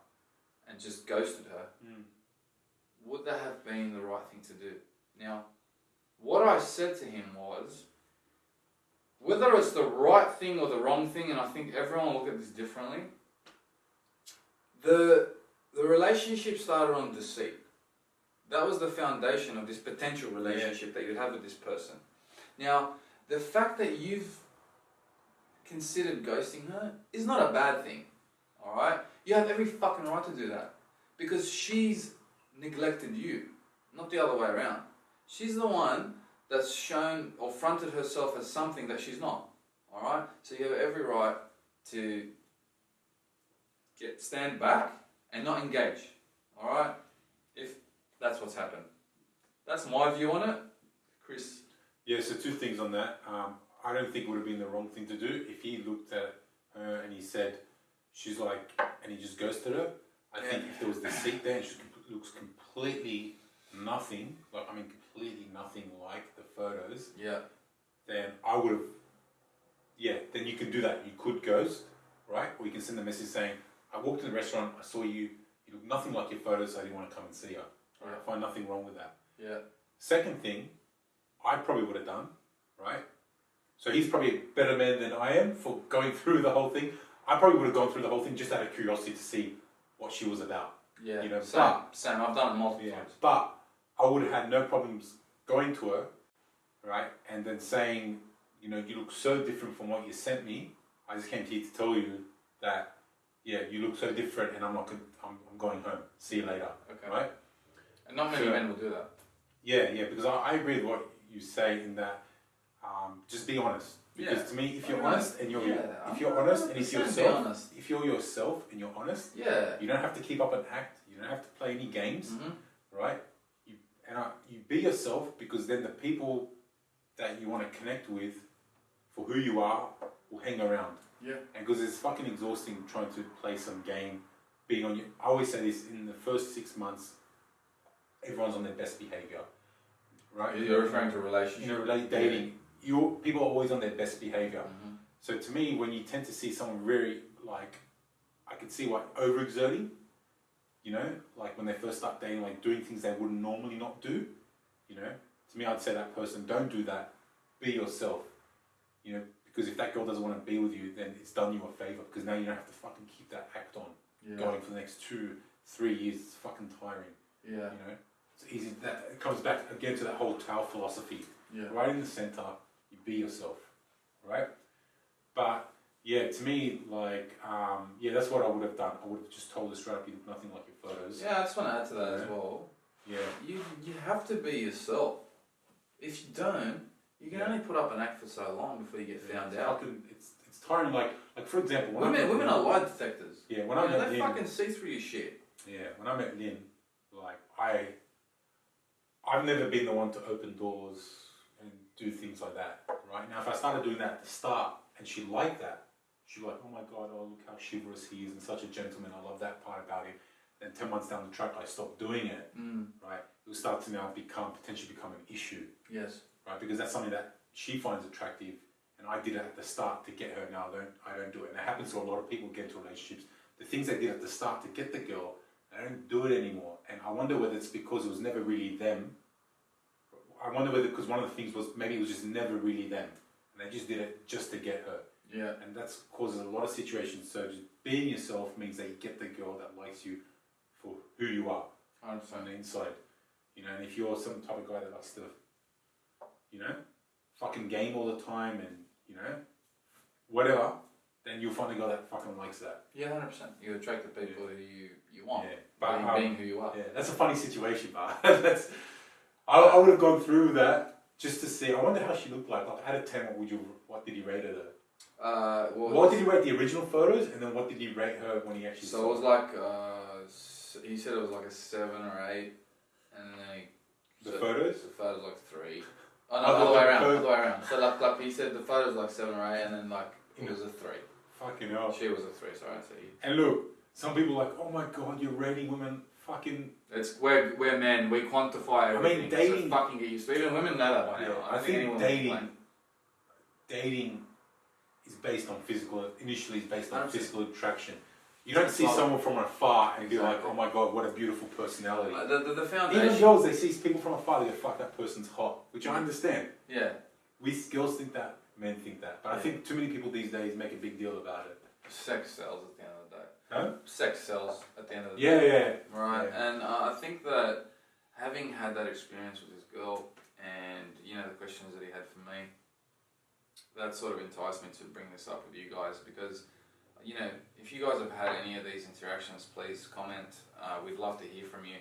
and just ghosted her, would that have been the right thing to do? Now, what I said to him was, whether it's the right thing or the wrong thing, and I think everyone will look at this differently, the relationship started on deceit. That was the foundation of this potential relationship that you'd have with this person. Now, the fact that you've considered ghosting her is not a bad thing, alright? You have every fucking right to do that. Because she's neglected you, not the other way around. She's the one that's shown or fronted herself as something that she's not, alright? So you have every right to stand back and not engage, alright? If that's what's happened. That's my view on it. Chris? Yeah, so two things on that. I don't think it would have been the wrong thing to do if he looked at her and he said, she's like, and he just ghosted her. I think if there was deceit there and she looks completely nothing, completely nothing like the photos, then I would have, then you can do that. You could ghost, right? Or you can send a message saying, I walked in the restaurant, I saw you look nothing like your photos, so I didn't want to come and see her. Right? I find nothing wrong with that. Yeah. Second thing, I probably would have done, right? So he's probably a better man than I am for going through the whole thing. I probably would have gone through the whole thing just out of curiosity to see what she was about. Yeah, you know, same. I've done it multiple times. But I would have had no problems going to her, right, and then saying, you know, you look so different from what you sent me. I just came to you to tell you that, you look so different, and I'm going home. See you later. Okay. Right. And not many men will do that. Yeah, because I agree with what you say in that. Just be honest. Because to me, if you're honest and you're yourself and you're honest, you don't have to keep up an act. You don't have to play any games, right? You be yourself, because then the people that you want to connect with for who you are will hang around. Yeah. And because it's fucking exhausting trying to play some game, being on your. I always say this: in the first 6 months, everyone's on their best behavior, right? You're referring to a relationship. You know, dating. People are always on their best behavior. So to me, when you tend to see someone very, like, I could see what overexerting, you know, like when they first start dating, like doing things they wouldn't normally not do, you know, to me, I'd say that person, don't do that, be yourself, you know, because if that girl doesn't want to be with you, then it's done you a favor, because now you don't have to fucking keep that act on, going for the next 2-3 years. It's fucking tiring. You know, it's easy. That it comes back again to that whole Tao philosophy. Right in the center, you be yourself, right? But to me, like, that's what I would have done. I would have just told her straight up, you look nothing like your photos. Yeah, I just want to add to that as well. Yeah. You have to be yourself. If you don't, you can only put up an act for so long before you get found out. It's tiring. Like for example, women are lie detectors. Yeah, they fucking see through your shit. Yeah, when I met Lynn, like I've never been the one to open doors and do things like that. Right now, if I started doing that at the start and she liked that, she'd be like, oh my god, look how chivalrous he is and such a gentleman. I love that part about him. Then 10 months down the track, I stopped doing it. Right, it will start to now potentially become an issue. Yes. Right, because that's something that she finds attractive, and I did it at the start to get her. Now I don't do it, and it happens to a lot of people who get into relationships. The things they did at the start to get the girl, they don't do it anymore. And I wonder whether it's because it was never really them. I wonder whether because one of the things was maybe it was just never really them, and they just did it just to get her. Yeah. And that causes a lot of situations. So just being yourself means that you get the girl that likes you for who you are. On the inside. You know, and if you're some type of guy that likes to, you know, fucking game all the time and, you know, whatever, then you'll find a girl that fucking likes that. Yeah, 100%. You attract the people who you want. Yeah. But being who you are. Yeah, that's a funny situation, but I would have gone through that just to see. I wonder how she looked like. Like out of 10, what did you rate her? What did he rate the original photos, and then what did he rate her when he actually? So it was like he said it was like a 7 or 8, and then the photos like 3. Oh no, other way around. So like he said the photos like 7 or 8, and then like it was a 3. Fucking hell. She was a 3. Sorry, I said he. And look, some people are like, oh my god, you're rating women. Fucking. We're men. We quantify everything. I mean, dating. So fucking get used to it. Even women know that by now. Yeah, I think dating is based on physical. Initially, is based on 100%. Physical attraction. You don't see someone from afar and be like, oh my god, what a beautiful personality. The foundation. Even girls, they see people from afar, they go, fuck, that person's hot. Which I understand. Yeah. We girls think that, men think that. But I think too many people these days make a big deal about it. Sex sells at the end of the day. Huh? Sex sells at the end of the day. Yeah. Right. Yeah. And I think that having had that experience with this girl and, you know, the questions that he had for me, that sort of enticed me to bring this up with you guys because, you know, if you guys have had any of these interactions, please comment. We'd love to hear from you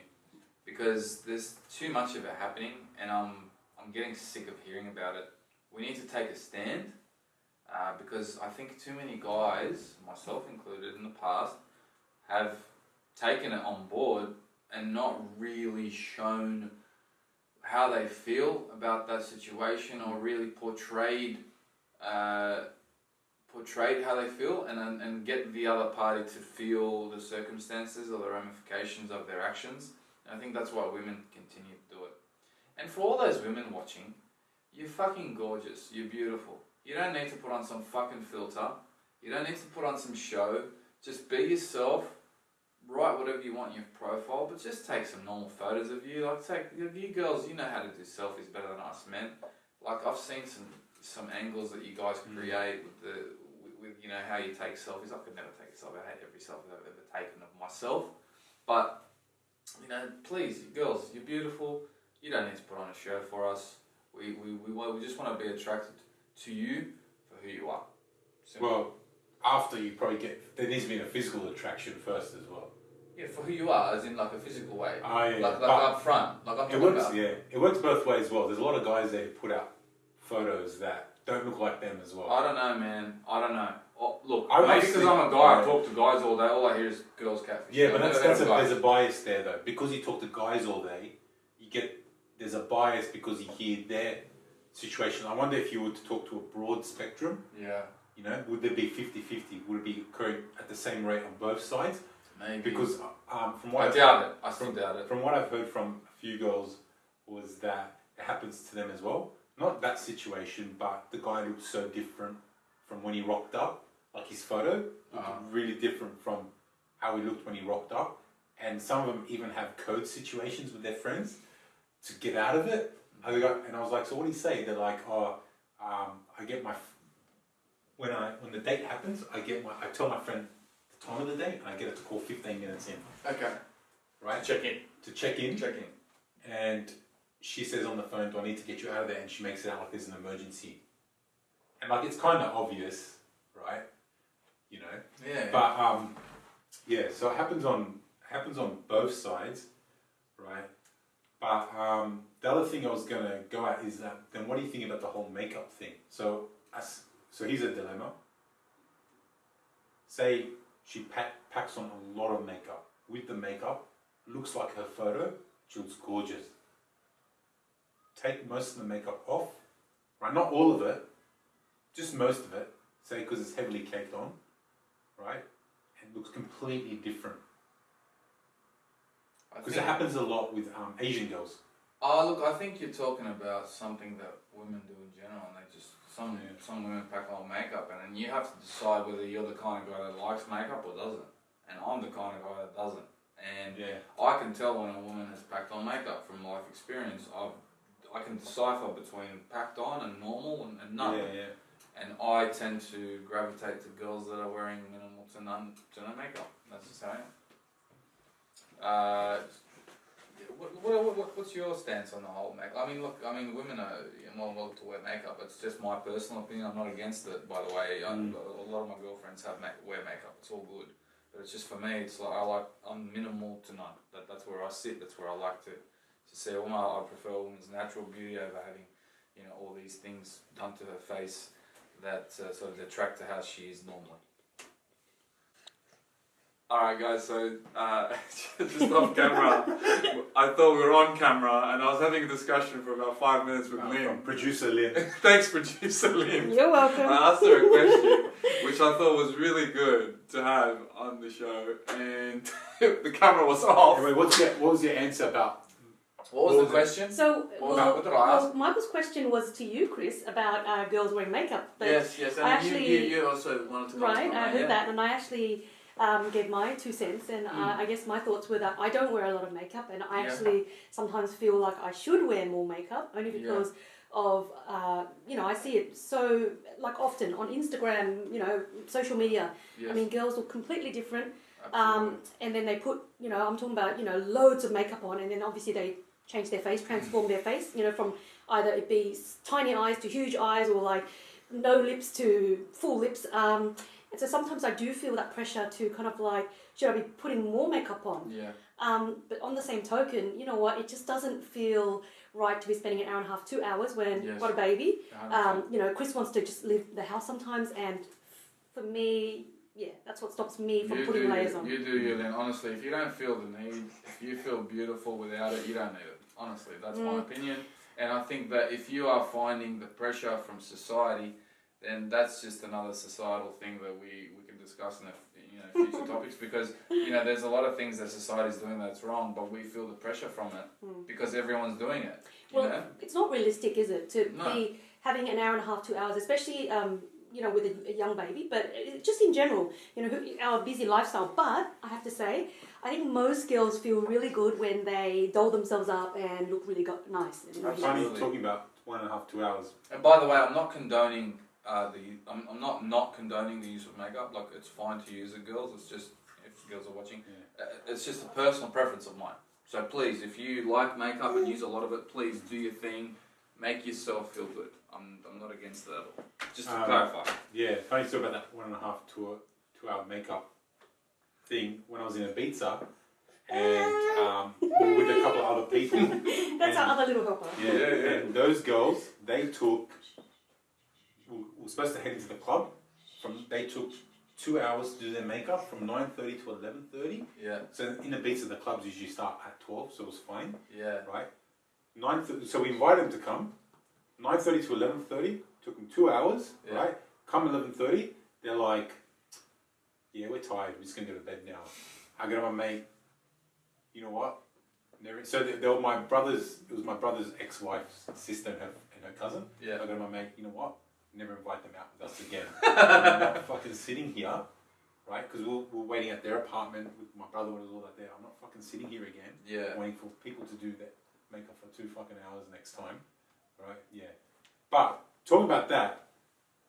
because there's too much of it happening and I'm getting sick of hearing about it. We need to take a stand because I think too many guys, myself included in the past, have taken it on board and not really shown how they feel about that situation or really portrayed how they feel and get the other party to feel the circumstances or the ramifications of their actions. And I think that's why women continue to do it. And for all those women watching, you're fucking gorgeous, you're beautiful. You don't need to put on some fucking filter. You don't need to put on some show. Just be yourself. Write whatever you want in your profile, but just take some normal photos of you. Like you girls, you know how to do selfies better than us men. Like I've seen some angles that you guys create with you know how you take selfies. I could never take a selfie. I hate every selfie I've ever taken of myself. But you know, please, girls, you're beautiful. You don't need to put on a show for us. We just want to be attracted to you for who you are. Simple. Well, after you probably there needs to be a physical attraction first as well. Yeah, for who you are, as in like a physical way. Oh, yeah. Like up front. Like I'm talking about. Yeah, it works both ways as well. There's a lot of guys there who put out photos that don't look like them as well. I don't know, man. I don't know. Oh, look, maybe because I'm a guy, I talk to guys all day. All I hear is girls catfish. Yeah, but there's a bias there though. Because you talk to guys all day, there's a bias because you hear their situation. I wonder if you were to talk to a broad spectrum. Yeah. You know, would there be 50-50? Would it be occurring at the same rate on both sides? Maybe. Because from what I still doubt it. From what I've heard from a few girls was that it happens to them as well. Not that situation, but the guy looked so different from when he rocked up. Like his photo looked really different from how he looked when he rocked up. And some of them even have code situations with their friends to get out of it. And I was like, so what do you say? They're like, I get my... When the date happens, I tell my friend the time of the date and I get it to call 15 minutes in. Okay. Right? To check in. And she says on the phone, do I need to get you out of there? And she makes it out like there's an emergency. And like, it's kind of obvious, right? You know? Yeah. But, yeah, so it happens on both sides, right? But the other thing I was going to go at is that, then what do you think about the whole makeup thing? So here's a dilemma. Say she packs on a lot of makeup. With the makeup, looks like her photo, she looks gorgeous. Take most of the makeup off, right? Not all of it, just most of it, say because it's heavily caked on, right? And looks completely different. Because it happens a lot with Asian girls. Oh, look, I think you're talking about something that women do in general, and they just some women pack on makeup, and then you have to decide whether you're the kind of guy that likes makeup or doesn't. And I'm the kind of guy that doesn't. And I can tell when a woman has packed on makeup from life experience. I can decipher between packed on and normal and none. And I tend to gravitate to girls that are wearing minimal to no makeup. That's just how I am. What's your stance on the whole makeup? I mean, look, women are more welcome to wear makeup. It's just my personal opinion. I'm not against it, by the way. A lot of my girlfriends wear makeup. It's all good. But it's just for me, it's like I'm minimal to none. That's where I sit. That's where I like to see a woman. I prefer a woman's natural beauty over having, all these things done to her face that sort of detract to how she is normally. Alright guys, so just off camera, I thought we were on camera and I was having a discussion for about 5 minutes with Liam. Producer Liam. Thanks producer Liam. You're welcome. I asked her a question which I thought was really good to have on the show and the camera was off. Anyway, what was your answer about? What was the question? So, what did I ask? Michael's question was to you, Chris, about girls wearing makeup. But Yes, and you also wanted to comment right, on I that, heard that, and I actually gave my 2 cents, and I guess my thoughts were that I don't wear a lot of makeup, and I actually sometimes feel like I should wear more makeup, only because of, I see it so, like often on Instagram, social media. Yes. I mean, girls look completely different, Absolutely. and then they put, I'm talking about, loads of makeup on, and then obviously they change their face, transform their face, from either it be tiny eyes to huge eyes, or like no lips to full lips. And so sometimes I do feel that pressure to kind of like, should I be putting more makeup on? Yeah. But on the same token, you know what, it just doesn't feel right to be spending an hour and a half, 2 hours when you've got a baby. Chris wants to just leave the house sometimes, and for me, that's what stops me from putting layers on. You do you, Lynn. Honestly, if you don't feel the need, if you feel beautiful without it, you don't need it. Honestly, that's my opinion. And I think that if you are finding the pressure from society, then that's just another societal thing that we can discuss in future topics, because there's a lot of things that society's doing that's wrong, but we feel the pressure from it because everyone's doing it. Well, it's not realistic, is it, to be having an hour and a half, 2 hours, especially with a young baby, but just in general, our busy lifestyle. But I have to say, I think most girls feel really good when they doll themselves up and look really nice. That's funny you're talking about 1.5, 2 hours. And by the way, I'm not condoning I'm not condoning the use of makeup. Like, it's fine to use it, girls. It's just, if girls are watching, it's just a personal preference of mine. So please, if you like makeup and use a lot of it, please do your thing. Make yourself feel good. I'm not against that at all. Just to clarify. Yeah, funny story about that 1.5 to 2 hour makeup thing. When I was in Ibiza, and we were with a couple of other people. That's our other little helper. Yeah, and those girls, they took. We were supposed to head into the club. They took 2 hours to do their makeup from 9:30 to 11:30. Yeah. So in Ibiza, the clubs usually start at 12, so it was fine. Yeah. Right. So we invited them to come. 9:30 to 11:30. Took them 2 hours. Yeah. Right. Come 11:30, they're like, "Yeah, we're tired. We're just gonna go to bed now." I go to my mate. You know what? So they were my brother's. It was my brother's ex-wife's sister and her cousin. Yeah. I go to my mate. You know what? Never invite them out with us again. I'm not fucking sitting here, right? Because we're waiting at their apartment with my brother was all that there. I'm not fucking sitting here again. Yeah. Waiting for people to do that makeup for 2 fucking hours next time, right? Yeah. But talking about that,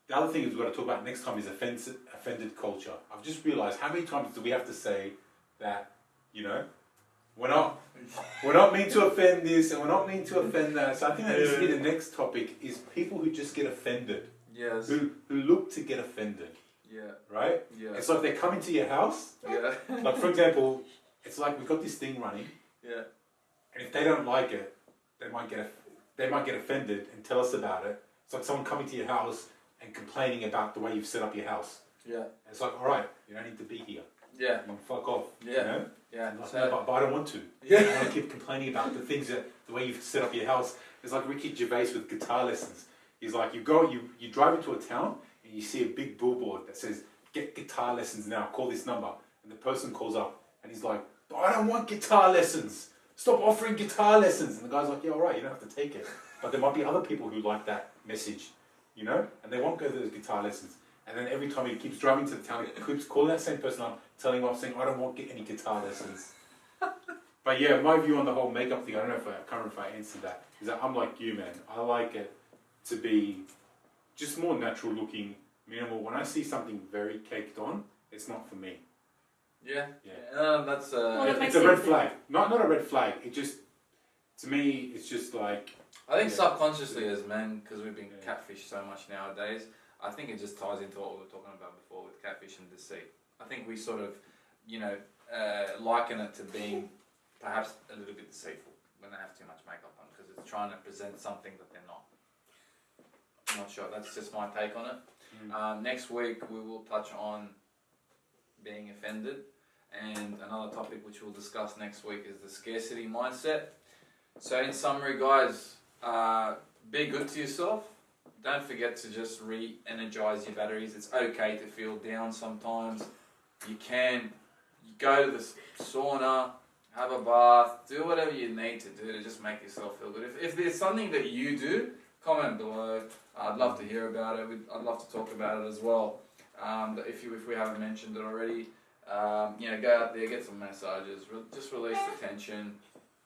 the other thing we've got to talk about next time is offended culture. I've just realised how many times do we have to say that, we're not meant to offend this and we're not meant to offend that. So I think that needs to be the next topic, is people who just get offended. Yes. Who look to get offended. Yeah. Right? Yeah. It's like they come into your house. Yeah. Like, for example, it's like we've got this thing running. Yeah. And if they don't like it, they might get offended and tell us about it. It's like someone coming to your house and complaining about the way you've set up your house. Yeah. And it's like, all right, you don't need to be here. Yeah. You can fuck off. Yeah. Yeah. Like, no, but I don't want to. Yeah. I want to keep complaining about the way you've set up your house. It's like Ricky Gervais with guitar lessons. He's like, you drive into a town and you see a big billboard that says, "Get guitar lessons now, call this number." And the person calls up and he's like, "But I don't want guitar lessons. Stop offering guitar lessons." And the guy's like, "Yeah, all right, you don't have to take it. But there might be other people who like that message, and they won't go to those guitar lessons." And then every time he keeps driving to the town, he keeps calling that same person up, telling him off, saying, "I don't want any guitar lessons." But yeah, my view on the whole makeup thing, I can't remember if I answered that, is that I'm like you, man. I like it to be just more natural looking, minimal. When I see something very caked on, it's not for me. Yeah. Yeah. That's it's a red flag. Not a red flag. It just, to me, it's just like. I think subconsciously as men, because we've been catfished so much nowadays, I think it just ties into what we were talking about before with catfish and deceit. I think we sort of, liken it to being perhaps a little bit deceitful when they have too much makeup on, because it's trying to present something that they're not. I'm not sure. That's just my take on it. Next week we will touch on being offended, and another topic which we'll discuss next week is the scarcity mindset. So in summary, guys, be good to yourself. Don't forget to just re-energize your batteries. It's okay to feel down sometimes. You go to the sauna, have a bath, do whatever you need to do to just make yourself feel good. If there's something that you do, comment below. I'd love to hear about it. I'd love to talk about it as well. If we haven't mentioned it already, go out there, get some massages, just release the tension,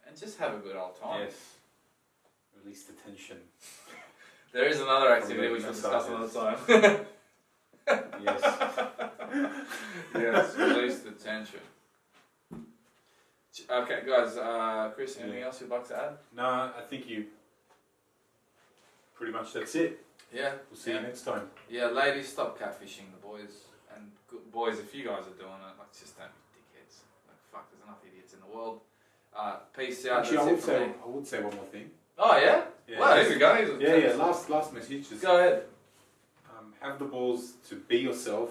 and just have a good old time. Yes. Release the tension. There is another activity which we'll discuss another time. Yes. Yes, release the tension. Okay, guys, Chris, anything else you'd like to add? No, I think you pretty much that's it. Yeah. We'll see you next time. Yeah, ladies, stop catfishing the boys. And boys, if you guys are doing it, like, just don't be dickheads. Like, fuck, there's enough idiots in the world. Peace out. Actually, That's I would say one more thing. Oh, yeah? Yeah. Well, here we go. Yeah. Last message. Just, go ahead. have the balls to be yourself,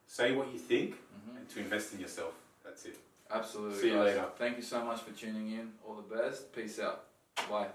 say what you think, and to invest in yourself. That's it. Absolutely. See you guys. later. Thank you so much for tuning in. All the best. Peace out. Bye.